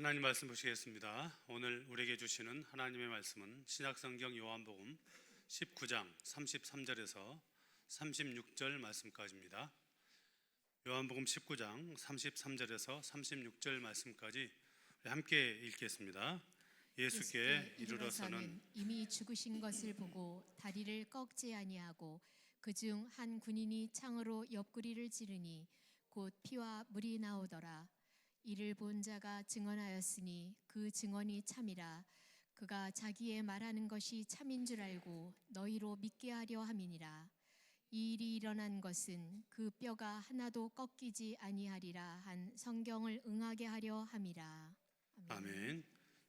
하나님 말씀 보시겠습니다. 오늘 우리에게 주시는 하나님의 말씀은 신약성경 요한복음 19장 33절에서 36절 말씀까지입니다. 요한복음 19장 33절에서 36절 말씀까지 함께 읽겠습니다. 예수께 이르러서는 이미 죽으신 것을 보고 다리를 꺾지 아니하고 그중 한 군인이 창으로 옆구리를 찌르니 곧 피와 물이 나오더라. 이를 본 자가 증언하였으니 그 증언이 참이라. 그가 자기의 말하는 것이 참인 줄 알고 너희로 믿게 하려 함이니라. 이 일이 일어난 것은 그 뼈가 하나도 꺾이지 아니하리라 한 성경을 응하게 하려 함이라. 아멘.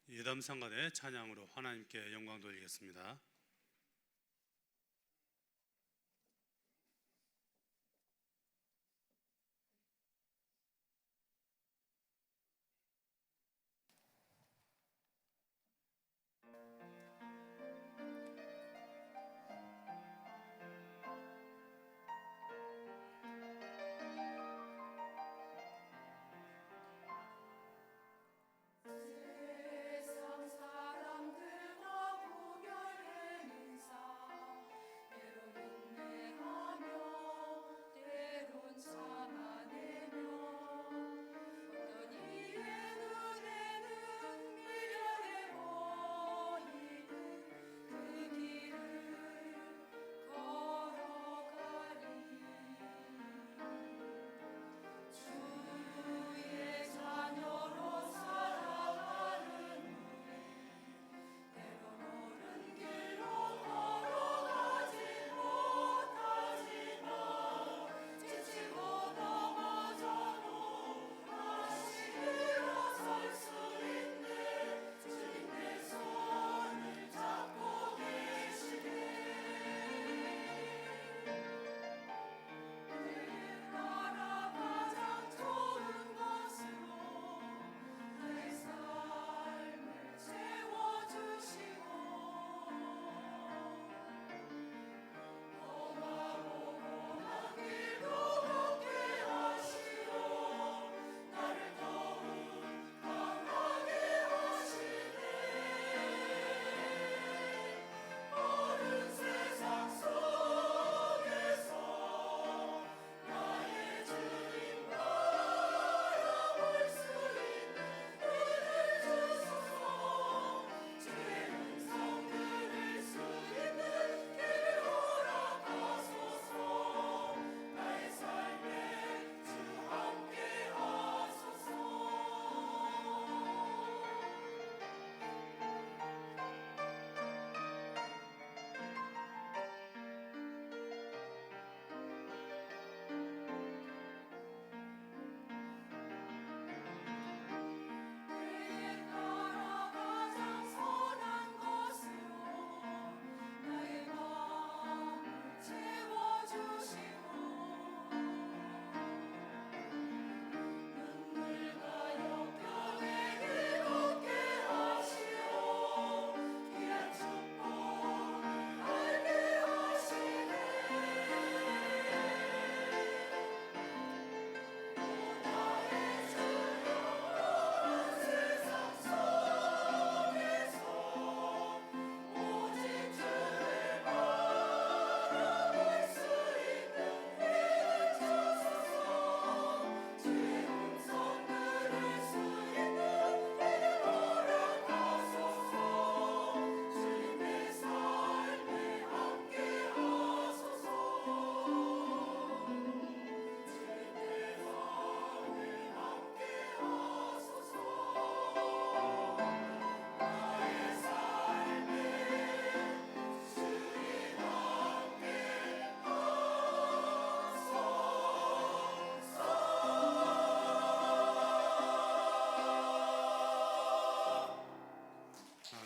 예담상간의 찬양으로 하나님께 영광 돌리겠습니다.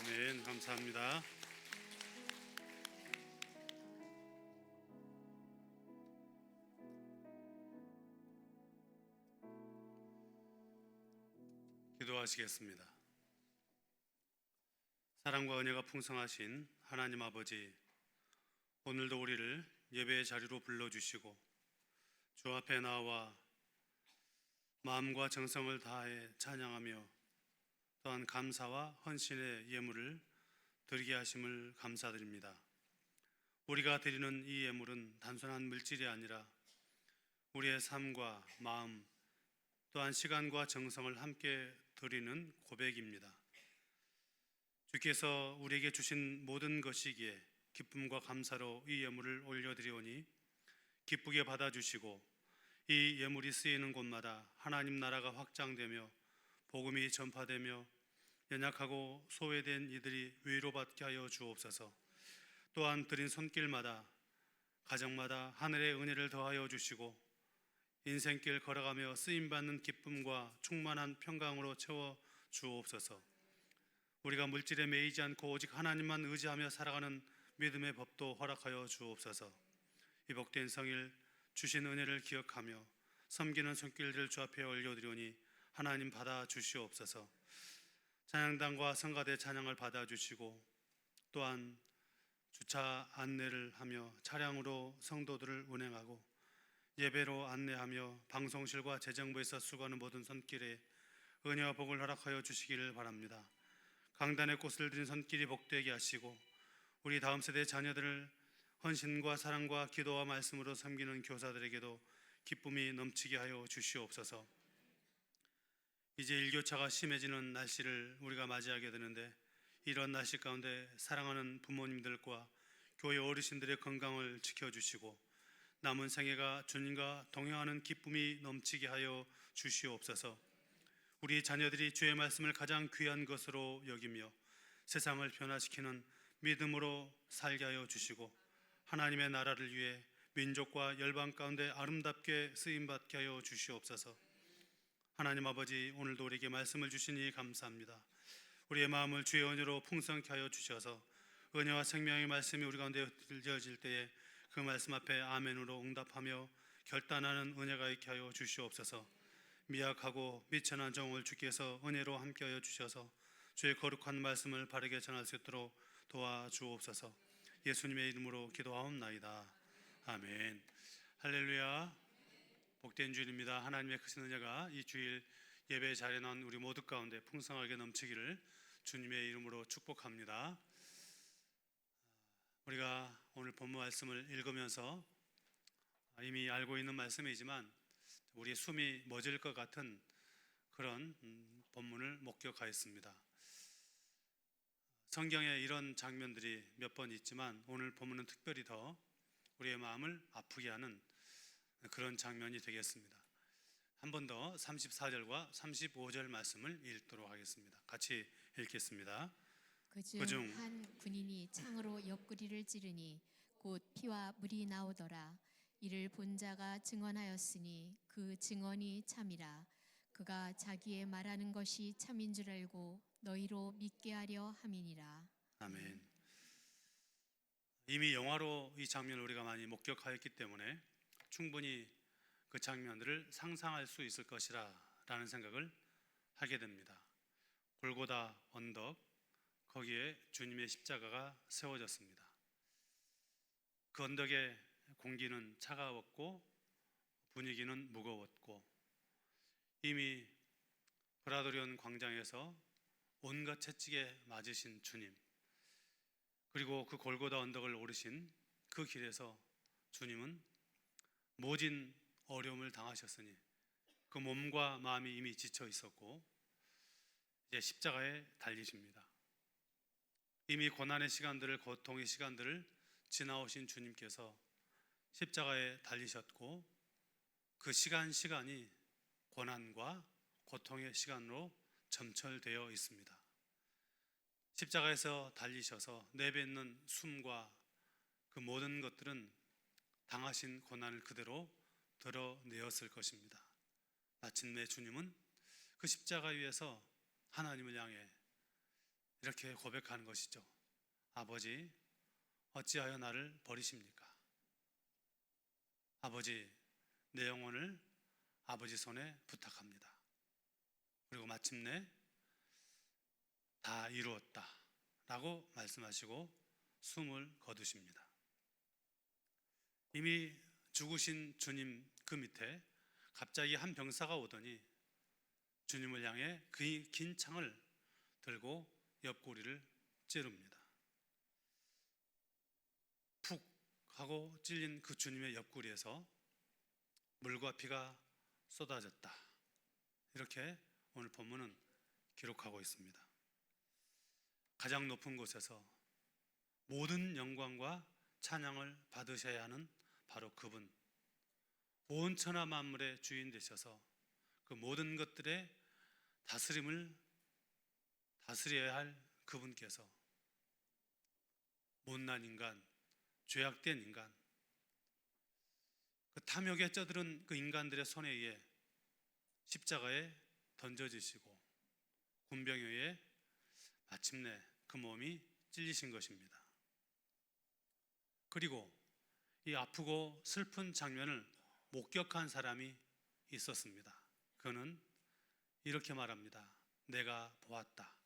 아멘. 감사합니다. 기도하시겠습니다. 사랑과 은혜가 풍성하신 하나님 아버지, 오늘도 우리를 예배의 자리로 불러주시고 주 앞에 나와 마음과 정성을 다해 찬양하며 또한 감사와 헌신의 예물을 드리게 하심을 감사드립니다. 우리가 드리는 이 예물은 단순한 물질이 아니라 우리의 삶과 마음 또한 시간과 정성을 함께 드리는 고백입니다. 주께서 우리에게 주신 모든 것이기에 기쁨과 감사로 이 예물을 올려드리오니 기쁘게 받아주시고 이 예물이 쓰이는 곳마다 하나님 나라가 확장되며 복음이 전파되며 연약하고 소외된 이들이 위로받게 하여 주옵소서. 또한 드린 손길마다 가정마다 하늘의 은혜를 더하여 주시고 인생길 걸어가며 쓰임받는 기쁨과 충만한 평강으로 채워 주옵소서. 우리가 물질에 매이지 않고 오직 하나님만 의지하며 살아가는 믿음의 법도 허락하여 주옵소서. 이 복된 성일 주신 은혜를 기억하며 섬기는 손길들 주 앞에 올려드리오니 하나님 받아 주시옵소서. 찬양단과 성가대 찬양을 받아 주시고 또한 주차 안내를 하며 차량으로 성도들을 운행하고 예배로 안내하며 방송실과 재정부에서 수고하는 모든 손길에 은혜와 복을 허락하여 주시기를 바랍니다. 강단의 꽃을 들인 손길이 복되게 하시고 우리 다음 세대 자녀들을 헌신과 사랑과 기도와 말씀으로 섬기는 교사들에게도 기쁨이 넘치게 하여 주시옵소서. 이제 일교차가 심해지는 날씨를 우리가 맞이하게 되는데 이런 날씨 가운데 사랑하는 부모님들과 교회 어르신들의 건강을 지켜주시고 남은 생애가 주님과 동행하는 기쁨이 넘치게 하여 주시옵소서. 우리 자녀들이 주의 말씀을 가장 귀한 것으로 여기며 세상을 변화시키는 믿음으로 살게 하여 주시고 하나님의 나라를 위해 민족과 열방 가운데 아름답게 쓰임받게 하여 주시옵소서. 하나님 아버지, 오늘도 우리에게 말씀을 주시니 감사합니다. 우리의 마음을 주의 은혜로 풍성케 하여 주셔서 은혜와 생명의 말씀이 우리 가운데 들려질 때에 그 말씀 앞에 아멘으로 응답하며 결단하는 은혜가 있게 하여 주시옵소서. 미약하고 미천한 종을 주께서 은혜로 함께하여 주셔서 주의 거룩한 말씀을 바르게 전할 수 있도록 도와주옵소서. 예수님의 이름으로 기도하옵나이다. 아멘. 할렐루야. 복된 주일입니다. 하나님의 크신 은혜가 이 주일 예배 자리에 나온 우리 모두 가운데 풍성하게 넘치기를 주님의 이름으로 축복합니다. 우리가 오늘 본문 말씀을 읽으면서 이미 알고 있는 말씀이지만 우리의 숨이 멎을 것 같은 그런 본문을 목격하였습니다. 성경에 이런 장면들이 몇 번 있지만 오늘 본문은 특별히 더 우리의 마음을 아프게 하는 그런 장면이 되겠습니다. 한 번 더 34절과 35절 말씀을 읽도록 하겠습니다. 같이 읽겠습니다. 그중 한 군인이 창으로 옆구리를 찌르니 곧 피와 물이 나오더라. 이를 본 자가 증언하였으니 그 증언이 참이라. 그가 자기의 말하는 것이 참인 줄 알고 너희로 믿게 하려 함이니라. 아멘. 이미 영화로 이 장면을 우리가 많이 목격하였기 때문에 충분히 그 장면들을 상상할 수 있을 것이라 라는 생각을 하게 됩니다. 골고다 언덕, 거기에 주님의 십자가가 세워졌습니다. 그 언덕의 공기는 차가웠고 분위기는 무거웠고 이미 브라도리온 광장에서 온갖 채찍에 맞으신 주님, 그리고 그 골고다 언덕을 오르신 그 길에서 주님은 모진 어려움을 당하셨으니 그 몸과 마음이 이미 지쳐 있었고 이제 십자가에 달리십니다. 이미 고난의 시간들을, 고통의 시간들을 지나오신 주님께서 십자가에 달리셨고 그 시간이 고난과 고통의 시간으로 점철되어 있습니다. 십자가에서 달리셔서 내뱉는 숨과 그 모든 것들은 당하신 고난을 그대로 드러내었을 것입니다. 마침내 주님은 그 십자가 위에서 하나님을 향해 이렇게 고백하는 것이죠. 아버지, 어찌하여 나를 버리십니까? 아버지, 내 영혼을 아버지 손에 부탁합니다. 그리고 마침내 다 이루었다 라고 말씀하시고 숨을 거두십니다. 이미 죽으신 주님 그 밑에 갑자기 한 병사가 오더니 주님을 향해 그 긴 창을 들고 옆구리를 찌릅니다. 푹 하고 찔린 그 주님의 옆구리에서 물과 피가 쏟아졌다. 이렇게 오늘 본문은 기록하고 있습니다. 가장 높은 곳에서 모든 영광과 찬양을 받으셔야 하는 바로 그분, 온 천하 만물의 주인 되셔서 그 모든 것들의 다스림을 다스려야 할 그분께서 못난 인간, 죄악된 인간, 그 탐욕에 쩌들은 그 인간들의 손에 의해 십자가에 던져지시고 군병에 의해 마침내 그 몸이 찔리신 것입니다. 그리고 이 아프고 슬픈 장면을 목격한 사람이 있었습니다. 그는 이렇게 말합니다. 내가 보았다.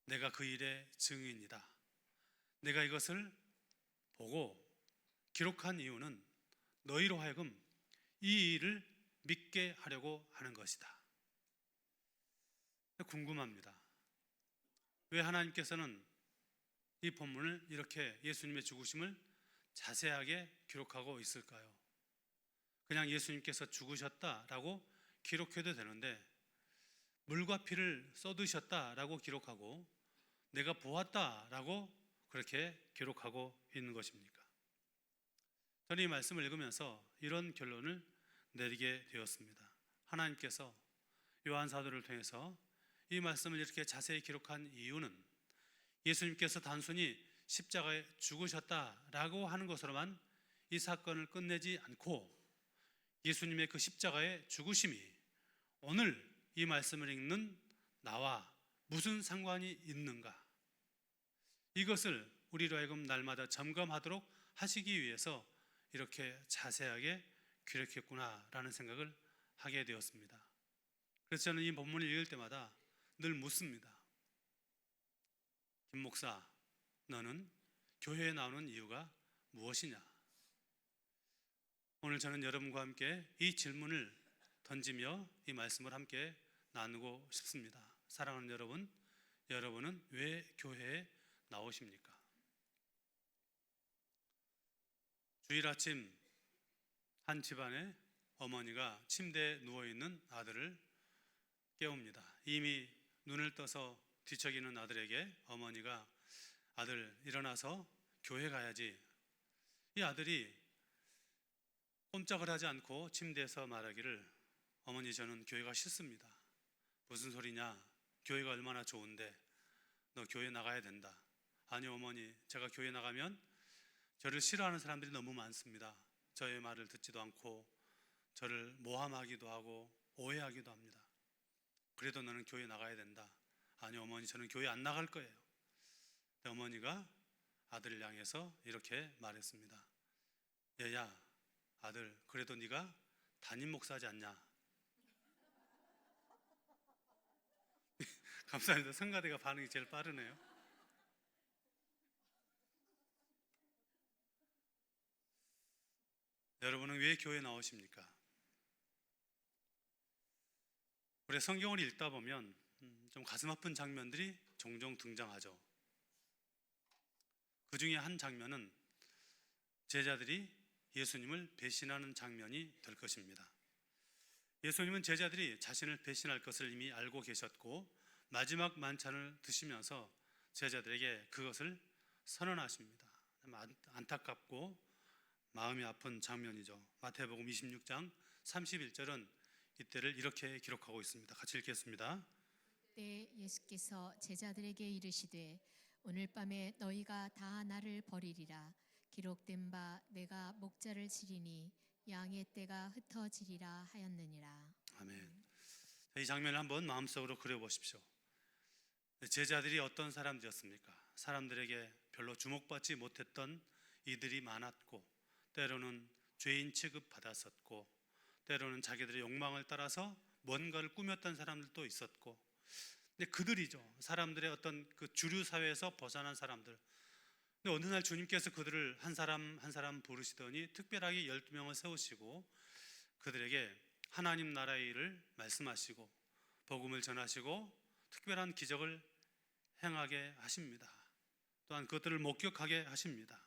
내가 그 일의 증인이다. 내가 이것을 보고 기록한 이유는 너희로 하여금 이 일을 믿게 하려고 하는 것이다. 궁금합니다. 왜 하나님께서는 이 본문을 이렇게 예수님의 죽으심을 자세하게 기록하고 있을까요? 그냥 예수님께서 죽으셨다라고 기록해도 되는데 물과 피를 쏟으셨다라고 기록하고 내가 보았다라고 그렇게 기록하고 있는 것입니까? 저는 이 말씀을 읽으면서 이런 결론을 내리게 되었습니다. 하나님께서 요한 사도를 통해서 이 말씀을 이렇게 자세히 기록한 이유는 예수님께서 단순히 십자가에 죽으셨다라고 하는 것으로만 이 사건을 끝내지 않고 예수님의 그 십자가의 죽으심이 오늘 이 말씀을 읽는 나와 무슨 상관이 있는가? 이것을 우리로 하여금 날마다 점검하도록 하시기 위해서 이렇게 자세하게 기록했구나라는 생각을 하게 되었습니다. 그래서 저는 이 본문을 읽을 때마다 늘 묻습니다. 김 목사, 너는 교회에 나오는 이유가 무엇이냐? 오늘 저는 여러분과 함께 이 질문을 던지며 이 말씀을 함께 나누고 싶습니다. 사랑하는 여러분, 여러분은 왜 교회에 나오십니까? 주일 아침 한 집안의 어머니가 침대에 누워있는 아들을 깨웁니다. 이미 눈을 떠서 뒤척이는 아들에게 어머니가 아들 일어나서 교회 가야지. 이 아들이 꼼짝을 하지 않고 침대에서 말하기를 어머니 저는 교회가 싫습니다. 무슨 소리냐? 교회가 얼마나 좋은데 너 교회 나가야 된다. 아니 어머니 제가 교회 나가면 저를 싫어하는 사람들이 너무 많습니다. 저의 말을 듣지도 않고 저를 모함하기도 하고 오해하기도 합니다. 그래도 너는 교회 나가야 된다. 아니 어머니 저는 교회 안 나갈 거예요. 어머니가 아들을 향해서 이렇게 말했습니다. 얘야 아들 그래도 네가 담임 목사하지 않냐? 감사합니다. 성가대가 반응이 제일 빠르네요. 여러분은 왜 교회 나오십니까? 우리 성경을 읽다 보면 좀 가슴 아픈 장면들이 종종 등장하죠. 그 중에 한 장면은 제자들이 예수님을 배신하는 장면이 될 것입니다. 예수님은 제자들이 자신을 배신할 것을 이미 알고 계셨고 마지막 만찬을 드시면서 제자들에게 그것을 선언하십니다. 안타깝고 마음이 아픈 장면이죠. 마태복음 26장 31절은 이때를 이렇게 기록하고 있습니다. 같이 읽겠습니다. 그때 예수께서 제자들에게 이르시되 오늘 밤에 너희가 다 나를 버리리라. 기록된 바 내가 목자를 치리니 양의 떼가 흩어지리라 하였느니라. 아멘. 이 장면을 한번 마음속으로 그려보십시오. 제자들이 어떤 사람들이었습니까? 사람들에게 별로 주목받지 못했던 이들이 많았고 때로는 죄인 취급받았었고 때로는 자기들의 욕망을 따라서 뭔가를 꾸몄던 사람들도 있었고 근데 그들이죠. 사람들의 어떤 그 주류 사회에서 벗어난 사람들. 근데 어느 날 주님께서 그들을 한 사람 한 사람 부르시더니 특별하게 12명을 세우시고 그들에게 하나님 나라의 일을 말씀하시고 복음을 전하시고 특별한 기적을 행하게 하십니다. 또한 그것들을 목격하게 하십니다.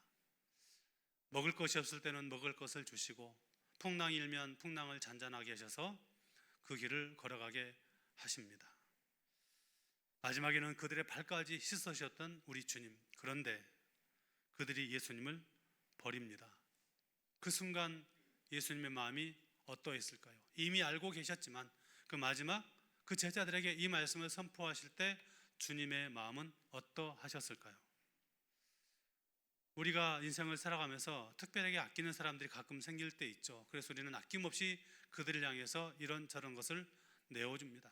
먹을 것이 없을 때는 먹을 것을 주시고 풍랑이 일면 풍랑을 잔잔하게 하셔서 그 길을 걸어가게 하십니다. 마지막에는 그들의 발까지 씻으셨던 우리 주님. 그런데 그들이 예수님을 버립니다. 그 순간 예수님의 마음이 어떠했을까요? 이미 알고 계셨지만 그 마지막 그 제자들에게 이 말씀을 선포하실 때 주님의 마음은 어떠하셨을까요? 우리가 인생을 살아가면서 특별하게 아끼는 사람들이 가끔 생길 때 있죠. 그래서 우리는 아낌없이 그들을 향해서 이런저런 것을 내어줍니다.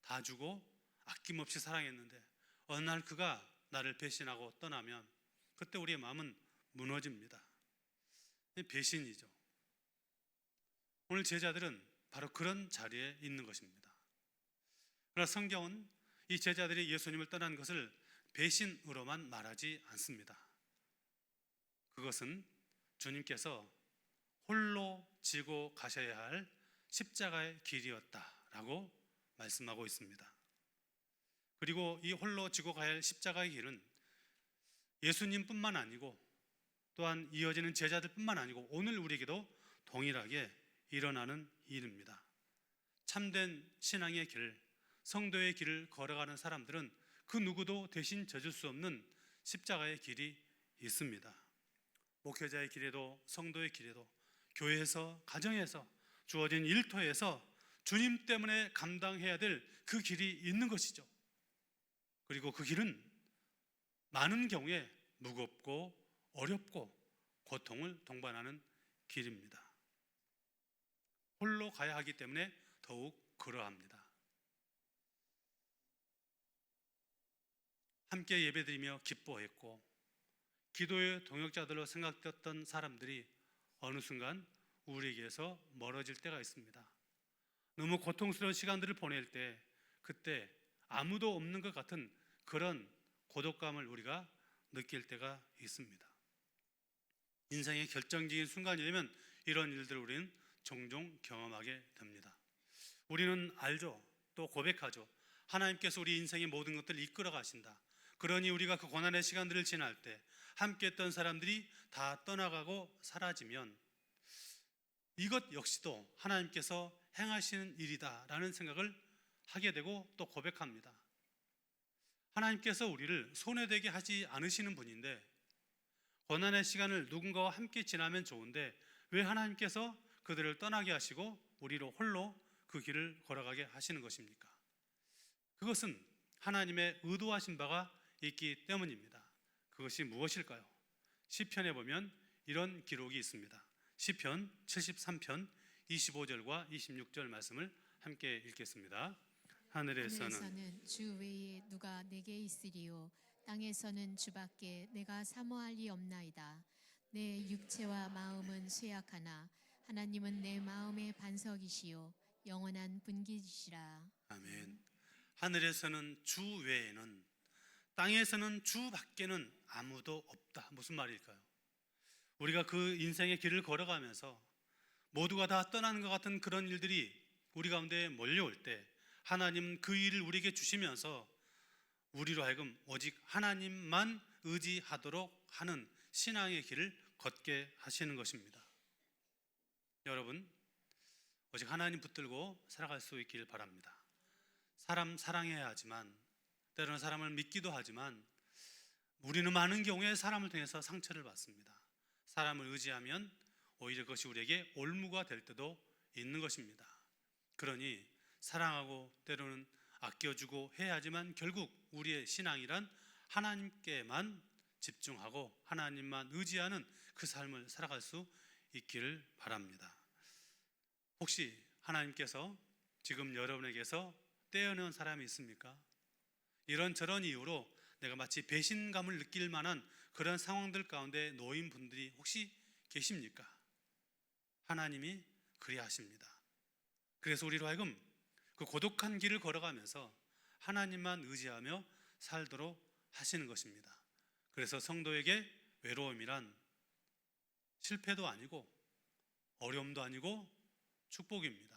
다 주고 아낌없이 사랑했는데 어느 날 그가 나를 배신하고 떠나면 그때 우리의 마음은 무너집니다. 배신이죠. 오늘 제자들은 바로 그런 자리에 있는 것입니다. 그러나 성경은 이 제자들이 예수님을 떠난 것을 배신으로만 말하지 않습니다. 그것은 주님께서 홀로 지고 가셔야 할 십자가의 길이었다라고 말씀하고 있습니다. 그리고 이 홀로 지고 가야 할 십자가의 길은 예수님뿐만 아니고 또한 이어지는 제자들뿐만 아니고 오늘 우리에게도 동일하게 일어나는 일입니다. 참된 신앙의 길, 성도의 길을 걸어가는 사람들은 그 누구도 대신 져줄 수 없는 십자가의 길이 있습니다. 목회자의 길에도 성도의 길에도 교회에서 가정에서 주어진 일터에서 주님 때문에 감당해야 될 그 길이 있는 것이죠. 그리고 그 길은 많은 경우에 무겁고 어렵고 고통을 동반하는 길입니다. 홀로 가야 하기 때문에 더욱 그러합니다. 함께 예배드리며 기뻐했고 기도의 동역자들로 생각되었던 사람들이 어느 순간 우리에게서 멀어질 때가 있습니다. 너무 고통스러운 시간들을 보낼 때 그때 아무도 없는 것 같은 그런 고독감을 우리가 느낄 때가 있습니다. 인생의 결정적인 순간이 되면 이런 일들을 우리는 종종 경험하게 됩니다. 우리는 알죠. 또 고백하죠. 하나님께서 우리 인생의 모든 것들을 이끌어 가신다. 그러니 우리가 그 고난의 시간들을 지날 때 함께 했던 사람들이 다 떠나가고 사라지면 이것 역시도 하나님께서 행하시는 일이다라는 생각을 하게 되고 또 고백합니다. 하나님께서 우리를 손해되게 하지 않으시는 분인데 고난의 시간을 누군가와 함께 지나면 좋은데 왜 하나님께서 그들을 떠나게 하시고 우리로 홀로 그 길을 걸어가게 하시는 것입니까? 그것은 하나님의 의도하신 바가 있기 때문입니다. 그것이 무엇일까요? 시편에 보면 이런 기록이 있습니다. 시편 73편 25절과 26절 말씀을 함께 읽겠습니다. 하늘에서는 주 외에 누가 내게 있으리요 땅에서는 주밖에 내가 사모할 리 없나이다. 내 육체와 마음은 쇠약하나 하나님은 내 마음의 반석이시요 영원한 분기시라. 아멘. 하늘에서는 주 외에는 땅에서는 주 밖에는 아무도 없다. 무슨 말일까요? 우리가 그 인생의 길을 걸어가면서 모두가 다 떠나는 것 같은 그런 일들이 우리 가운데 몰려올 때 하나님은 그 일을 우리에게 주시면서 우리로 하여금 오직 하나님만 의지하도록 하는 신앙의 길을 걷게 하시는 것입니다. 여러분, 오직 하나님 붙들고 살아갈 수 있길 바랍니다. 사람 사랑해야 하지만 때로는 사람을 믿기도 하지만 우리는 많은 경우에 사람을 통해서 상처를 받습니다. 사람을 의지하면 오히려 그것이 우리에게 올무가 될 때도 있는 것입니다. 그러니 사랑하고 때로는 아껴주고 해야 하지만 결국 우리의 신앙이란 하나님께만 집중하고 하나님만 의지하는 그 삶을 살아갈 수 있기를 바랍니다. 혹시 하나님께서 지금 여러분에게서 떼어내온 사람이 있습니까? 이런저런 이유로 내가 마치 배신감을 느낄 만한 그런 상황들 가운데 놓인 분들이 혹시 계십니까? 하나님이 그리하십니다. 그래서 우리로 하여금 그 고독한 길을 걸어가면서 하나님만 의지하며 살도록 하시는 것입니다. 그래서 성도에게 외로움이란 실패도 아니고 어려움도 아니고 축복입니다.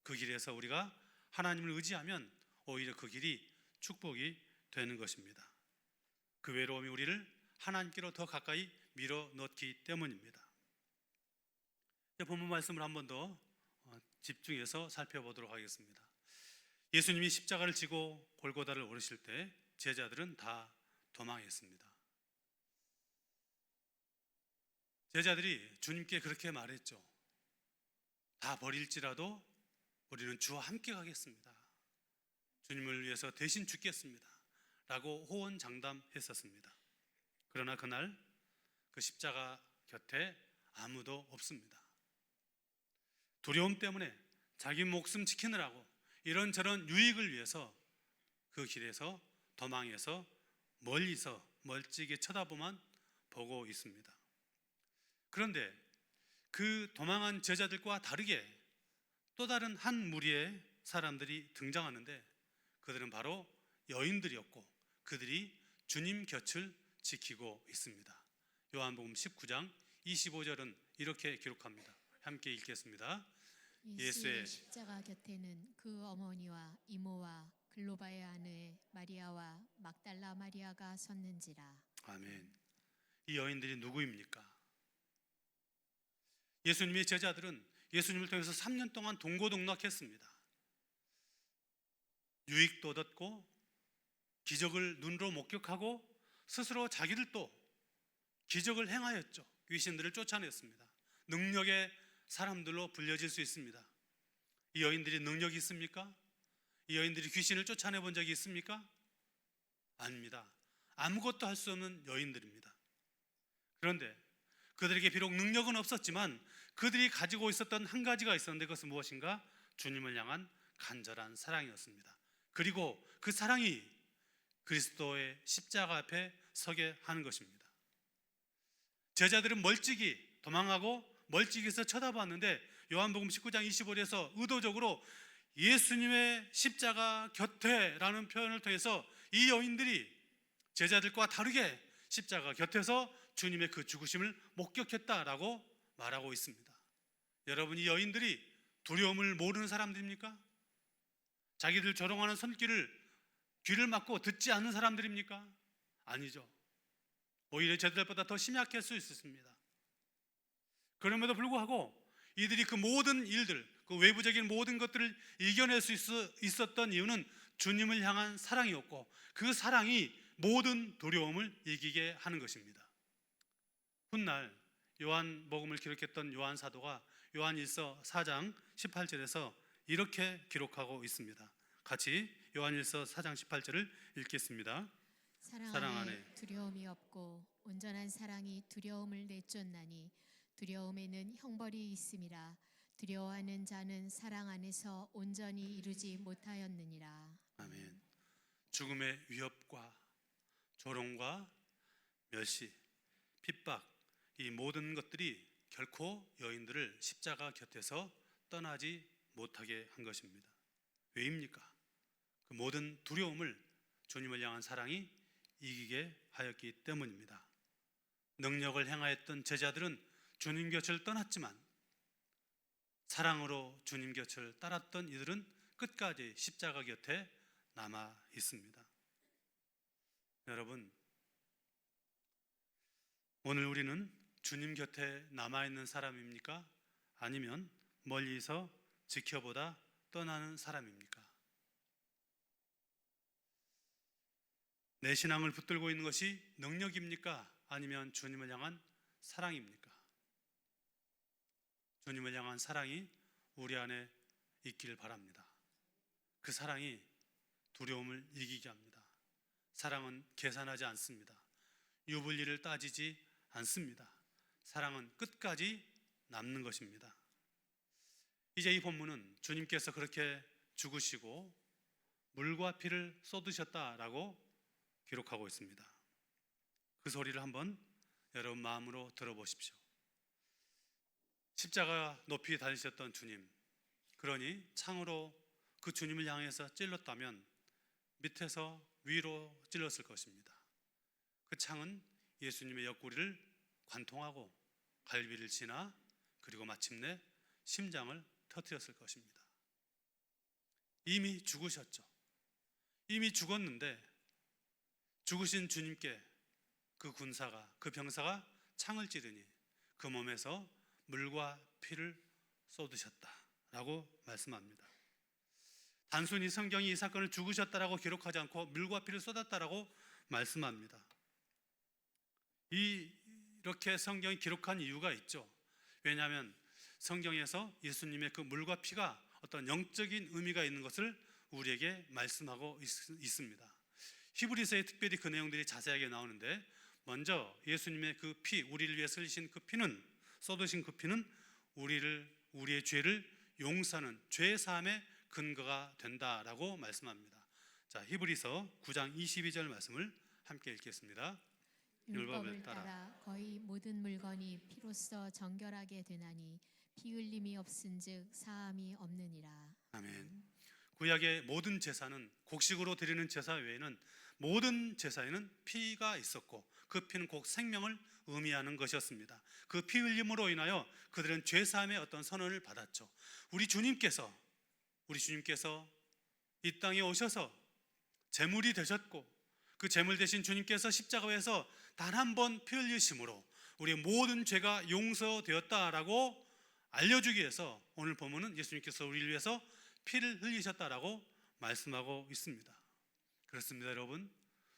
그 길에서 우리가 하나님을 의지하면 오히려 그 길이 축복이 되는 것입니다. 그 외로움이 우리를 하나님께로 더 가까이 밀어넣기 때문입니다. 본문 말씀을 한 번 더 집중해서 살펴보도록 하겠습니다. 예수님이 십자가를 지고 골고다를 오르실 때 제자들은 다 도망했습니다. 제자들이 주님께 그렇게 말했죠. 다 버릴지라도 우리는 주와 함께 가겠습니다. 주님을 위해서 대신 죽겠습니다. 라고 호언장담했었습니다. 그러나 그날 그 십자가 곁에 아무도 없습니다. 두려움 때문에 자기 목숨 지키느라고 이런저런 유익을 위해서 그 길에서 도망해서 멀리서 멀찍이 쳐다보만 보고 있습니다. 그런데 그 도망한 제자들과 다르게 또 다른 한 무리의 사람들이 등장하는데 그들은 바로 여인들이었고 그들이 주님 곁을 지키고 있습니다. 요한복음 19장 25절은 이렇게 기록합니다. 함께 읽겠습니다. 예수의 십자가 곁에는 그 어머니와 이모와 글로바의 아내 마리아와 막달라 마리아가 섰는지라. 아멘. 이 여인들이 누구입니까? 예수님의 제자들은 예수님을 통해서 3년 동안 동고동락했습니다. 유익도 얻었고 기적을 눈으로 목격하고 스스로 자기들도 기적을 행하였죠. 귀신들을 쫓아냈습니다. 능력의 사람들로 불려질 수 있습니다. 이 여인들이 능력이 있습니까? 이 여인들이 귀신을 쫓아내본 적이 있습니까? 아닙니다. 아무것도 할 수 없는 여인들입니다. 그런데 그들에게 비록 능력은 없었지만 그들이 가지고 있었던 한 가지가 있었는데 그것은 무엇인가? 주님을 향한 간절한 사랑이었습니다. 그리고 그 사랑이 그리스도의 십자가 앞에 서게 하는 것입니다. 제자들은 멀찍이 도망하고 멀찍이서 쳐다봤는데 요한복음 19장 25절에서 의도적으로 예수님의 십자가 곁에라는 표현을 통해서 이 여인들이 제자들과 다르게 십자가 곁에서 주님의 그 죽으심을 목격했다라고 말하고 있습니다. 여러분, 이 여인들이 두려움을 모르는 사람들입니까? 자기들 조롱하는 손길을 귀를 막고 듣지 않는 사람들입니까? 아니죠. 오히려 제자들보다 더 심약할 수 있었습니다. 그럼에도 불구하고 이들이 그 모든 일들, 그 외부적인 모든 것들을 이겨낼 수 있었던 이유는 주님을 향한 사랑이었고 그 사랑이 모든 두려움을 이기게 하는 것입니다. 훗날 요한복음을 기록했던 요한 사도가 요한일서 4장 18절에서 이렇게 기록하고 있습니다. 같이 요한일서 4장 18절을 읽겠습니다. 사랑 안에 두려움이 없고 온전한 사랑이 두려움을 내쫓나니 두려움에는 형벌이 있음이라. 두려워하는 자는 사랑 안에서 온전히 이루지 못하였느니라. 아멘. 죽음의 위협과 조롱과 멸시, 핍박, 이 모든 것들이 결코 여인들을 십자가 곁에서 떠나지 못하게 한 것입니다. 왜입니까? 그 모든 두려움을 주님을 향한 사랑이 이기게 하였기 때문입니다. 능력을 행하였던 제자들은 주님 곁을 떠났지만 사랑으로 주님 곁을 따랐던 이들은 끝까지 십자가 곁에 남아 있습니다. 여러분, 오늘 우리는 주님 곁에 남아있는 사람입니까? 아니면 멀리서 지켜보다 떠나는 사람입니까? 내 신앙을 붙들고 있는 것이 능력입니까? 아니면 주님을 향한 사랑입니까? 주님을 향한 사랑이 우리 안에 있길 바랍니다. 그 사랑이 두려움을 이기게 합니다. 사랑은 계산하지 않습니다. 유불리를 따지지 않습니다. 사랑은 끝까지 남는 것입니다. 이제 이 본문은 주님께서 그렇게 죽으시고 물과 피를 쏟으셨다라고 기록하고 있습니다. 그 소리를 한번 여러분 마음으로 들어보십시오. 십자가 높이 달리셨던 주님, 그러니 창으로 그 주님을 향해서 찔렀다면 밑에서 위로 찔렀을 것입니다. 그 창은 예수님의 옆구리를 관통하고 갈비를 지나 그리고 마침내 심장을 터뜨렸을 것입니다. 이미 죽으셨죠. 이미 죽었는데 죽으신 주님께 그 병사가 창을 찌르니 그 몸에서 물과 피를 쏟으셨다라고 말씀합니다. 단순히 성경이 이 사건을 죽으셨다라고 기록하지 않고 물과 피를 쏟았다라고 말씀합니다. 이렇게 성경이 기록한 이유가 있죠. 왜냐하면 성경에서 예수님의 그 물과 피가 어떤 영적인 의미가 있는 것을 우리에게 말씀하고 있습니다. 히브리서에 특별히 그 내용들이 자세하게 나오는데, 먼저 예수님의 그 피, 우리를 위해서 흘리신 그 피는, 쏟으신 그 피는 우리의 죄를 용서하는 죄 사함의 근거가 된다라고 말씀합니다. 자, 히브리서 9장 22절 말씀을 함께 읽겠습니다. 율법을 따라 거의 모든 물건이 피로써 정결하게 되나니 피 흘림이 없은즉 사함이 없느니라. 아멘. 구약의 모든 제사는, 곡식으로 드리는 제사 외에는 모든 제사에는 피가 있었고 그 피는 곧 생명을 의미하는 것이었습니다. 그 피 흘림으로 인하여 그들은 죄 사함의 어떤 선언을 받았죠. 우리 주님께서 이 땅에 오셔서 제물이 되셨고, 그 제물 대신 주님께서 십자가에서 단 한 번 피 흘리심으로 우리의 모든 죄가 용서되었다라고 알려주기 위해서 오늘 본문은 예수님께서 우리를 위해서 피를 흘리셨다라고 말씀하고 있습니다. 그렇습니다, 여러분.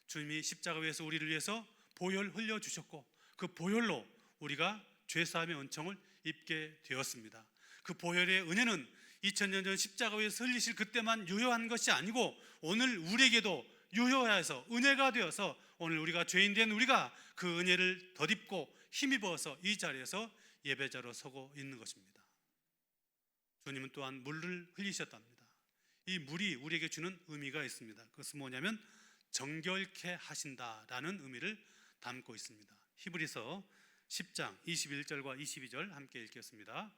주님이 십자가에서 우리를 위해서 보혈 흘려주셨고 그 보혈로 우리가 죄사함의 은총을 입게 되었습니다. 그 보혈의 은혜는 2000년 전 십자가에서 흘리실 그때만 유효한 것이 아니고 오늘 우리에게도 유효해서 은혜가 되어서 오늘 우리가 죄인 된 우리가 그 은혜를 덧입고 힘입어서 이 자리에서 예배자로 서고 있는 것입니다. 주님은 또한 물을 흘리셨답니다. 이 물이 우리에게 주는 의미가 있습니다. 그것은 뭐냐면 정결케 하신다라는 의미를 담고 있습니다. 히브리서 10장 21절과 22절 함께 읽겠습니다.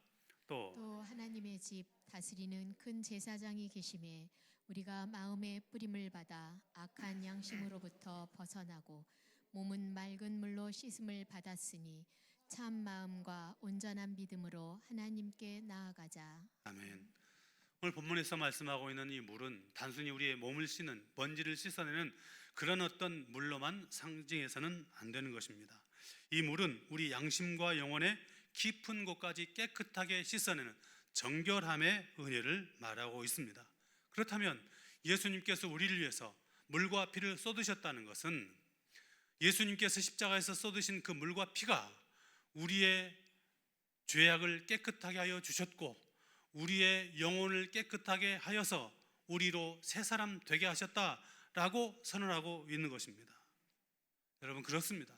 또 하나님의 집 다스리는 큰 제사장이 계심에 우리가 마음의 뿌림을 받아 악한 양심으로부터 벗어나고 몸은 맑은 물로 씻음을 받았으니 참 마음과 온전한 믿음으로 하나님께 나아가자. 아멘. 오늘 본문에서 말씀하고 있는 이 물은 단순히 우리의 몸을 씻는, 먼지를 씻어내는 그런 어떤 물로만 상징해서는 안 되는 것입니다. 이 물은 우리 양심과 영혼의 깊은 곳까지 깨끗하게 씻어내는 정결함의 은혜를 말하고 있습니다. 그렇다면 예수님께서 우리를 위해서 물과 피를 쏟으셨다는 것은 예수님께서 십자가에서 쏟으신 그 물과 피가 우리의 죄악을 깨끗하게 하여 주셨고 우리의 영혼을 깨끗하게 하여서 우리로 새 사람 되게 하셨다라고 선언하고 있는 것입니다. 여러분, 그렇습니다.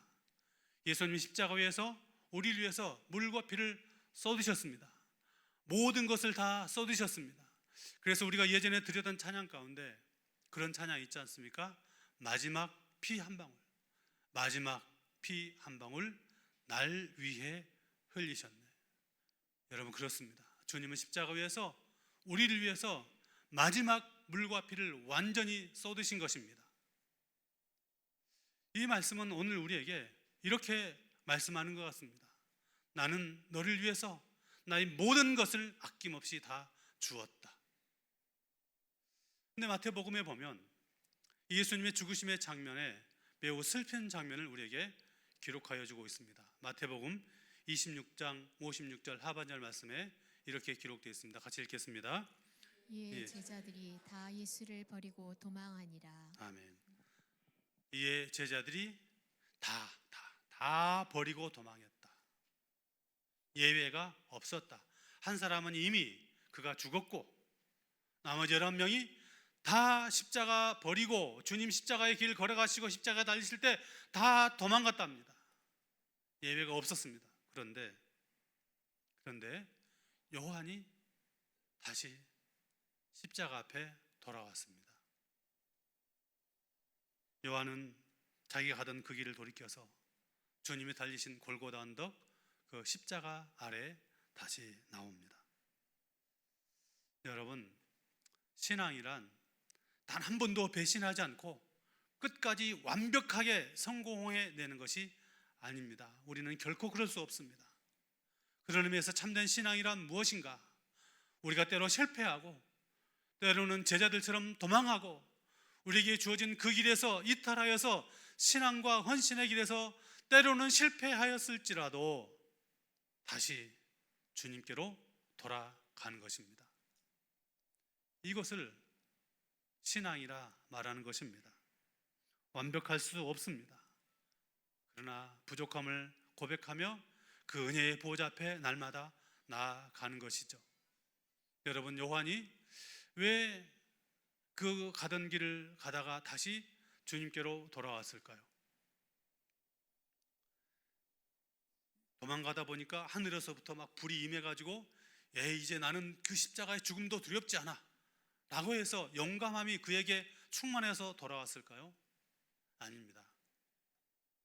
예수님이 십자가 위에서 우리를 위해서 물과 피를 쏟으셨습니다. 모든 것을 다 쏟으셨습니다. 그래서 우리가 예전에 드렸던 찬양 가운데 그런 찬양 있지 않습니까? 마지막 피 한 방울, 마지막 피 한 방울 날 위해 흘리셨네. 여러분, 그렇습니다. 주님은 십자가 위에서 우리를 위해서 마지막 물과 피를 완전히 쏟으신 것입니다. 이 말씀은 오늘 우리에게 이렇게 말씀하는 것 같습니다. 나는 너를 위해서 나의 모든 것을 아낌없이 다 주었다. 근데 마태복음에 보면 예수님의 죽으심의 장면에 매우 슬픈 장면을 우리에게 기록하여 주고 있습니다. 마태복음 26장 56절 하반절 말씀에 이렇게 기록되어 있습니다. 같이 읽겠습니다. 이에 제자들이 다 예수를 버리고 도망하니라. 아멘. 이에 제자들이 다 버리고 도망했다. 예외가 없었다. 한 사람은 이미 그가 죽었고 나머지 11명이 다 십자가 버리고 주님 십자가의 길 걸어가시고 십자가 달리실 때 다 도망갔답니다. 예외가 없었습니다. 그런데 요한이 다시 십자가 앞에 돌아왔습니다. 요한은 자기가 가던 그 길을 돌이켜서 주님이 달리신 골고다 언덕 그 십자가 아래 다시 나옵니다. 여러분, 신앙이란 단 한 번도 배신하지 않고 끝까지 완벽하게 성공해내는 것이 아닙니다. 우리는 결코 그럴 수 없습니다. 그런 의미에서 참된 신앙이란 무엇인가? 우리가 때로 실패하고 때로는 제자들처럼 도망하고 우리에게 주어진 그 길에서 이탈하여서 신앙과 헌신의 길에서 때로는 실패하였을지라도 다시 주님께로 돌아가는 것입니다. 이것을 신앙이라 말하는 것입니다. 완벽할 수 없습니다. 그러나 부족함을 고백하며 그 은혜의 보좌 앞에 날마다 나아가는 것이죠. 여러분, 요한이 왜 그 가던 길을 가다가 다시 주님께로 돌아왔을까요? 도망가다 보니까 하늘에서부터 막 불이 임해가지고 이제 나는 그 십자가의 죽음도 두렵지 않아 라고 해서 용감함이 그에게 충만해서 돌아왔을까요? 아닙니다.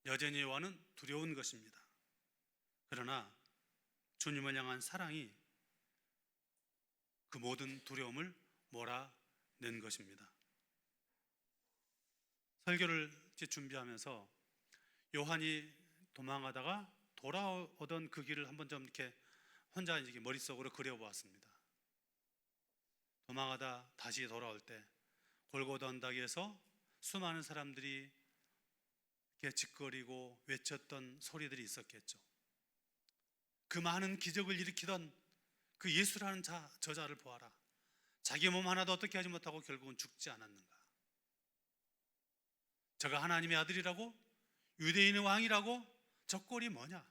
여전히 요한은 두려운 것입니다. 그러나 주님을 향한 사랑이 그 모든 두려움을 몰아낸 것입니다. 설교를 준비하면서 요한이 도망하다가 돌아오던 그 길을 한번 좀 이렇게 혼자 머릿속으로 그려보았습니다. 도망하다 다시 돌아올 때 골고다 언덕에서 수많은 사람들이 이렇게 짓거리고 외쳤던 소리들이 있었겠죠. 그 많은 기적을 일으키던 그 예수라는 저자를 보아라. 자기 몸 하나도 어떻게 하지 못하고 결국은 죽지 않았는가. 저가 하나님의 아들이라고, 유대인의 왕이라고, 저 꼴이 뭐냐.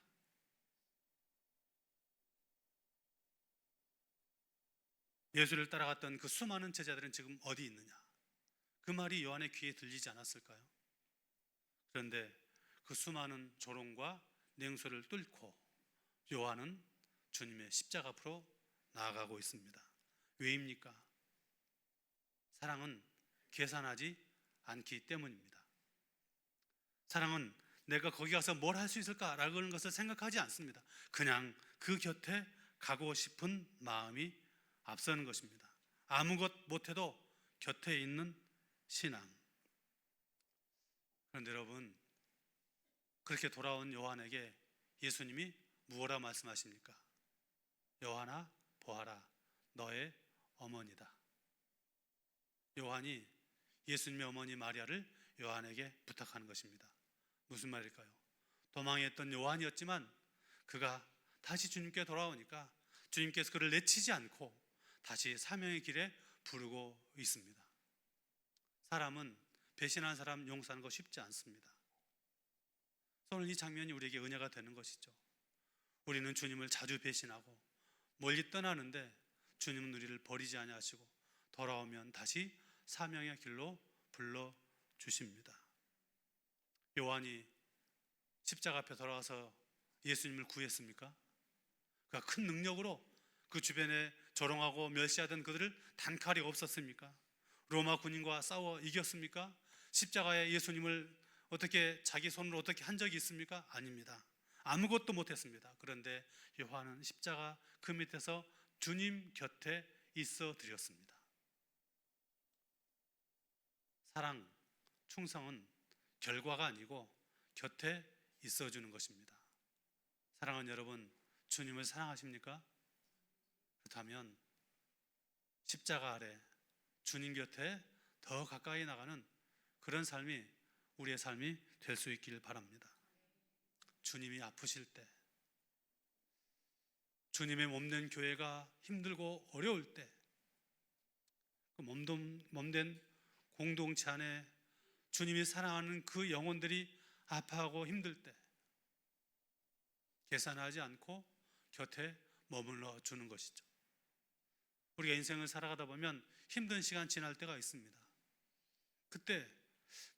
예수를 따라갔던 그 수많은 제자들은 지금 어디 있느냐. 그 말이 요한의 귀에 들리지 않았을까요? 그런데 그 수많은 조롱과 냉소를 뚫고 요한은 주님의 십자가 앞으로 나아가고 있습니다. 왜입니까? 사랑은 계산하지 않기 때문입니다. 사랑은 내가 거기 가서 뭘 할 수 있을까라는 것을 생각하지 않습니다. 그냥 그 곁에 가고 싶은 마음이 앞서는 것입니다. 아무것 못해도 곁에 있는 신앙. 그런데 여러분, 그렇게 돌아온 요한에게 예수님이 무엇라 말씀하십니까? 요한아, 보아라, 너의 어머니다. 요한이 예수님의 어머니 마리아를 요한에게 부탁하는 것입니다. 무슨 말일까요? 도망했던 요한이었지만 그가 다시 주님께 돌아오니까 주님께서 그를 내치지 않고 다시 사명의 길에 부르고 있습니다. 사람은 배신한 사람 용서하는 거 쉽지 않습니다. 오늘 이 장면이 우리에게 은혜가 되는 것이죠. 우리는 주님을 자주 배신하고 멀리 떠나는데 주님은 우리를 버리지 아니하시고 돌아오면 다시 사명의 길로 불러주십니다. 요한이 십자가 앞에 돌아와서 예수님을 구했습니까? 그가 큰 능력으로 그 주변에 조롱하고 멸시하던 그들을 단칼이 없었습니까? 로마 군인과 싸워 이겼습니까? 십자가에 예수님을 어떻게 자기 손으로 어떻게 한 적이 있습니까? 아닙니다. 아무것도 못했습니다. 그런데 요한은 십자가 그 밑에서 주님 곁에 있어 드렸습니다. 사랑, 충성은 결과가 아니고 곁에 있어주는 것입니다. 사랑하는 여러분, 주님을 사랑하십니까? 그렇다면 십자가 아래 주님 곁에 더 가까이 나가는 그런 삶이 우리의 삶이 될 수 있길 바랍니다. 주님이 아프실 때, 주님의 몸된 교회가 힘들고 어려울 때, 그 몸된 공동체 안에 주님이 사랑하는 그 영혼들이 아파하고 힘들 때 계산하지 않고 곁에 머물러 주는 것이죠. 우리가 인생을 살아가다 보면 힘든 시간 지날 때가 있습니다. 그때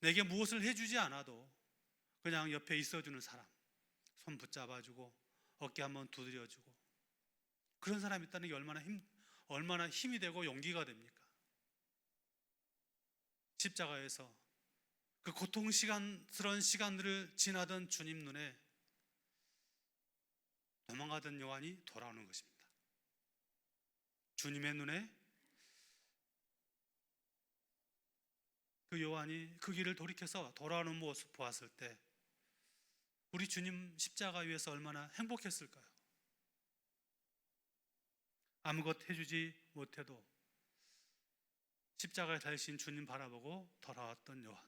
내게 무엇을 해주지 않아도 그냥 옆에 있어주는 사람, 손 붙잡아주고 어깨 한번 두드려주고, 그런 사람이 있다는 게 얼마나 힘이 되고 용기가 됩니까? 십자가에서 그 고통스러운 시간들을 지나던 주님 눈에 도망가던 요한이 돌아오는 것입니다. 주님의 눈에 그 요한이 그 길을 돌이켜서 돌아오는 모습 보았을 때 우리 주님 십자가 위에서 얼마나 행복했을까요? 아무것 해주지 못해도 십자가에 달리신 주님 바라보고 돌아왔던 요한.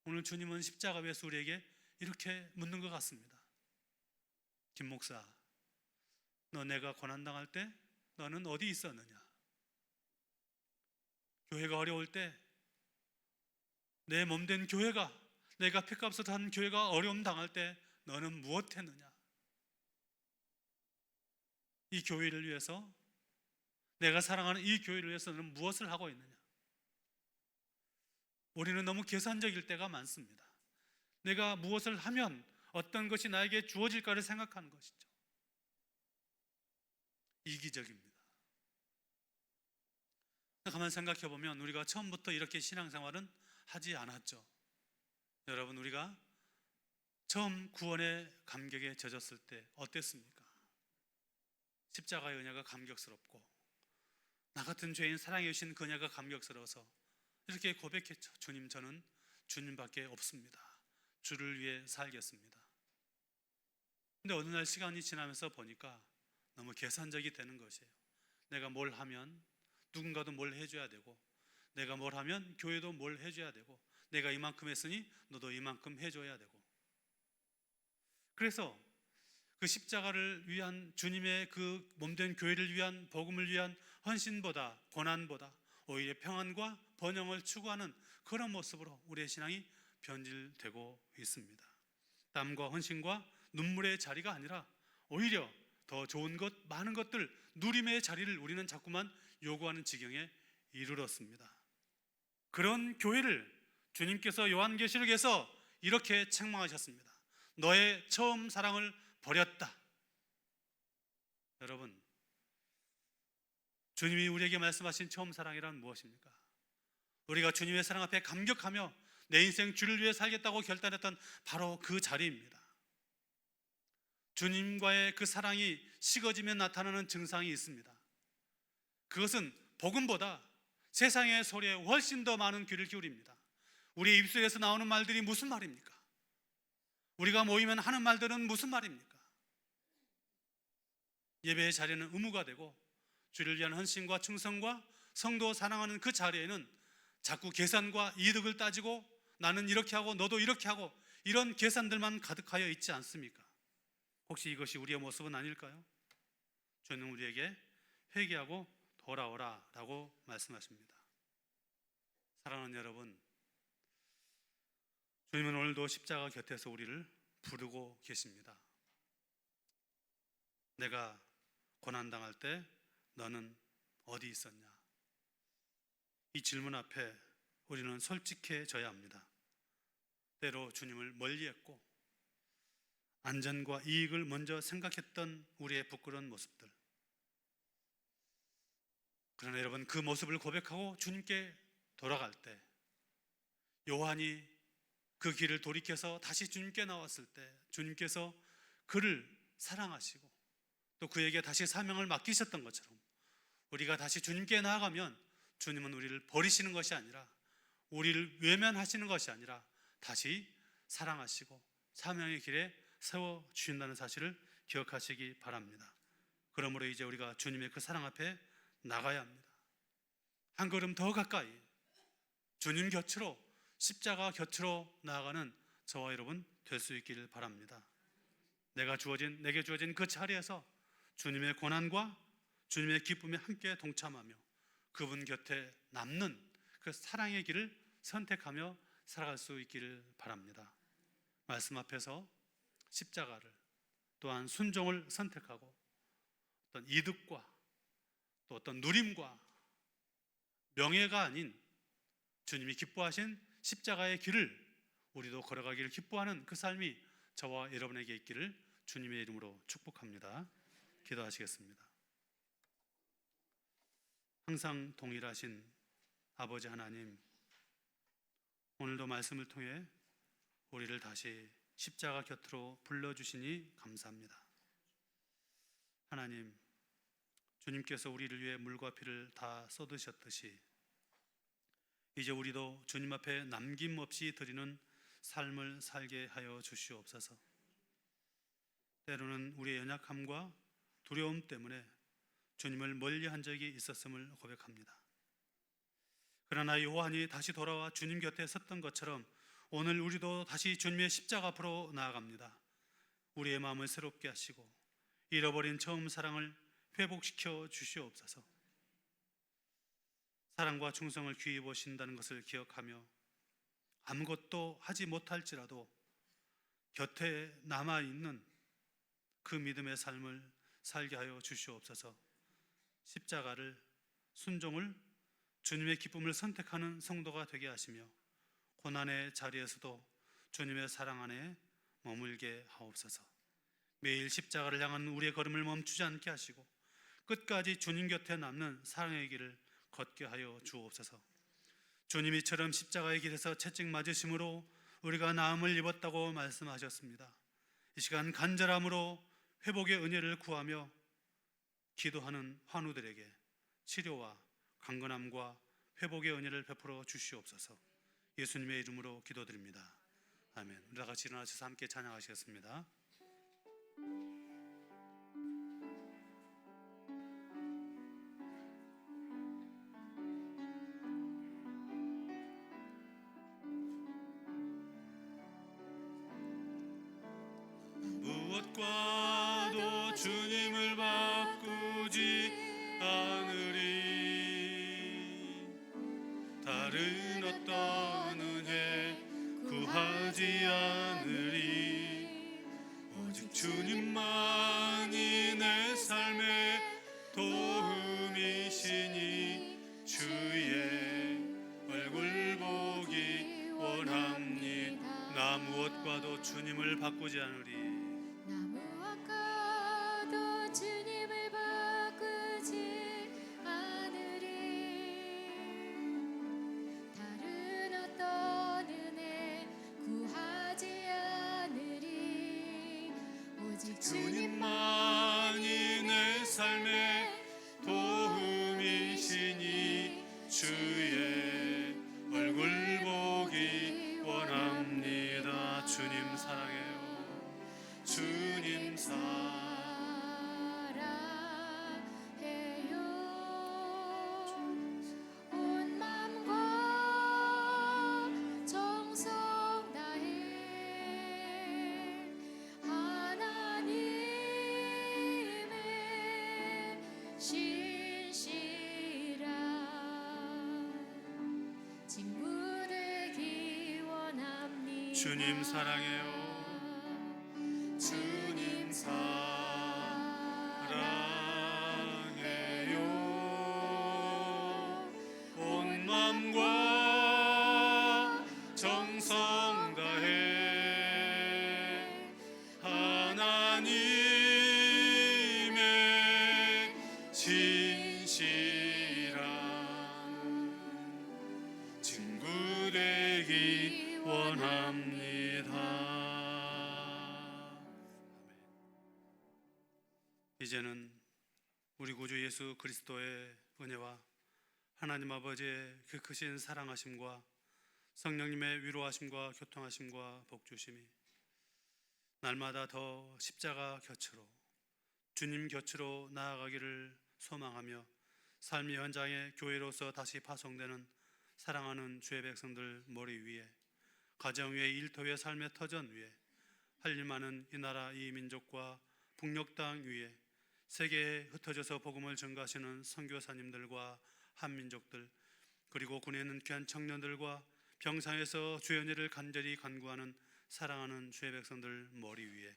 오늘 주님은 십자가 위에서 우리에게 이렇게 묻는 것 같습니다. 김 목사, 너 내가 고난당할 때 너는 어디 있었느냐? 교회가 어려울 때 내 몸된 교회가, 내가 핏값을 한 교회가 어려움 당할 때 너는 무엇 했느냐? 이 교회를 위해서, 내가 사랑하는 이 교회를 위해서 너는 무엇을 하고 있느냐? 우리는 너무 계산적일 때가 많습니다. 내가 무엇을 하면 어떤 것이 나에게 주어질까를 생각하는 것이죠. 이기적입니다. 가만 생각해 보면 우리가 처음부터 이렇게 신앙생활은 하지 않았죠. 여러분, 우리가 처음 구원의 감격에 젖었을 때 어땠습니까? 십자가의 은혜가 감격스럽고 나 같은 죄인 사랑해 주신 그 은혜가 감격스러워서 이렇게 고백했죠. 주님, 저는 주님밖에 없습니다. 주를 위해 살겠습니다. 근데 어느 날 시간이 지나면서 보니까 너무 계산적이 되는 것이에요. 내가 뭘 하면 누군가도 뭘 해줘야 되고, 내가 뭘 하면 교회도 뭘 해줘야 되고, 내가 이만큼 했으니 너도 이만큼 해줘야 되고. 그래서 그 십자가를 위한 주님의 그 몸된 교회를 위한 복음을 위한 헌신보다, 고난보다 오히려 평안과 번영을 추구하는 그런 모습으로 우리의 신앙이 변질되고 있습니다. 땀과 헌신과 눈물의 자리가 아니라 오히려 더 좋은 것, 많은 것들, 누림의 자리를 우리는 자꾸만 요구하는 지경에 이르렀습니다. 그런 교회를 주님께서 요한계시록에서 이렇게 책망하셨습니다. 너의 처음 사랑을 버렸다. 여러분, 주님이 우리에게 말씀하신 처음 사랑이란 무엇입니까? 우리가 주님의 사랑 앞에 감격하며 내 인생 주를 위해 살겠다고 결단했던 바로 그 자리입니다. 주님과의 그 사랑이 식어지면 나타나는 증상이 있습니다. 그것은 복음보다 세상의 소리에 훨씬 더 많은 귀를 기울입니다. 우리의 입술에서 나오는 말들이 무슨 말입니까? 우리가 모이면 하는 말들은 무슨 말입니까? 예배의 자리는 의무가 되고 주를 위한 헌신과 충성과 성도 사랑하는 그 자리에는 자꾸 계산과 이득을 따지고 나는 이렇게 하고 너도 이렇게 하고 이런 계산들만 가득하여 있지 않습니까? 혹시 이것이 우리의 모습은 아닐까요? 주는 우리에게 회개하고 돌아오라 라고 말씀하십니다. 사랑하는 여러분, 주님은 오늘도 십자가 곁에서 우리를 부르고 계십니다. 내가 고난당할 때 너는 어디 있었냐? 이 질문 앞에 우리는 솔직해져야 합니다. 때로 주님을 멀리했고 안전과 이익을 먼저 생각했던 우리의 부끄러운 모습들. 그러나 여러분, 그 모습을 고백하고 주님께 돌아갈 때, 요한이 그 길을 돌이켜서 다시 주님께 나왔을 때 주님께서 그를 사랑하시고 또 그에게 다시 사명을 맡기셨던 것처럼 우리가 다시 주님께 나아가면 주님은 우리를 버리시는 것이 아니라, 우리를 외면하시는 것이 아니라 다시 사랑하시고 사명의 길에 세워주신다는 사실을 기억하시기 바랍니다. 그러므로 이제 우리가 주님의 그 사랑 앞에 나가야 합니다. 한 걸음 더 가까이 주님 곁으로, 십자가 곁으로 나아가는 저와 여러분 될 수 있기를 바랍니다. 내게 주어진 그 자리에서 주님의 고난과 주님의 기쁨에 함께 동참하며 그분 곁에 남는 그 사랑의 길을 선택하며 살아갈 수 있기를 바랍니다. 말씀 앞에서 십자가를, 또한 순종을 선택하고 어떤 이득과 또 어떤 누림과 명예가 아닌 주님이 기뻐하신 십자가의 길을 우리도 걸어가기를 기뻐하는 그 삶이 저와 여러분에게 있기를 주님의 이름으로 축복합니다. 기도하시겠습니다. 항상 동일하신 아버지 하나님, 오늘도 말씀을 통해 우리를 다시 십자가 곁으로 불러주시니 감사합니다. 하나님, 주님께서 우리를 위해 물과 피를 다 쏟으셨듯이 이제 우리도 주님 앞에 남김없이 드리는 삶을 살게 하여 주시옵소서. 때로는 우리의 연약함과 두려움 때문에 주님을 멀리한 적이 있었음을 고백합니다. 그러나 요한이 다시 돌아와 주님 곁에 섰던 것처럼 오늘 우리도 다시 주님의 십자가 앞으로 나아갑니다. 우리의 마음을 새롭게 하시고 잃어버린 처음 사랑을 회복시켜 주시옵소서. 사랑과 충성을 귀히 보신다는 것을 기억하며 아무것도 하지 못할지라도 곁에 남아있는 그 믿음의 삶을 살게 하여 주시옵소서. 십자가를, 순종을, 주님의 기쁨을 선택하는 성도가 되게 하시며 고난의 자리에서도 주님의 사랑 안에 머물게 하옵소서. 매일 십자가를 향한 우리의 걸음을 멈추지 않게 하시고 끝까지 주님 곁에 남는 사랑의 길을 걷게 하여 주옵소서. 주님이 이처럼 십자가의 길에서 채찍 맞으심으로 우리가 나음을 입었다고 말씀하셨습니다. 이 시간 간절함으로 회복의 은혜를 구하며 기도하는 환우들에게 치료와 강건함과 회복의 은혜를 베풀어 주시옵소서. 예수님의 이름으로 기도드립니다. 아멘. 우리 다 같이 일어나셔서 함께 찬양하시겠습니다. 무엇과도 주님을 바꾸지 않으리. 다른 어떤 은혜 구하지 않으리. 오직 주님만이 내 삶의 도움이시니 주의 얼굴 보기 원합니다. 나 무엇과도 주님을 바꾸지 않으리. 나 무엇과도 주님을 바꾸지 않으리. 다른 어떤 은혜 구하지 않으리. 오직 주님만이 내 삶의 도움이시니 주의 얼굴 보기 원합니다. 주님 사랑해요. 주님 사랑해요. 온 맘과 정성 다해 하나님의 신실한 친구 되기 원합니다. 주님 사랑해요. 주님 사랑해요. 온 맘과 정성 다해 하나님의 신실한 친구 되기 원합니다. 이제는 우리 구주 예수 그리스도의 은혜와 하나님 아버지의 그 크신 사랑하심과 성령님의 위로하심과 교통하심과 복주심이 날마다 더 십자가 곁으로 주님 곁으로 나아가기를 소망하며 삶의 현장에 교회로서 다시 파송되는 사랑하는 주의 백성들 머리 위에, 가정 위에, 일터의 삶의 터전 위에, 할 일 많은 이 나라 이 민족과 북녘 땅 위에 세계에 흩어져서 복음을 전가하시는 선교사님들과 한민족들, 그리고 군에 있는 귀한 청년들과 병상에서 주의 은혜를 간절히 간구하는 사랑하는 주의 백성들 머리 위에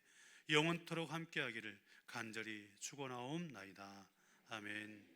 영원토록 함께하기를 간절히 축원하옵나이다. 아멘.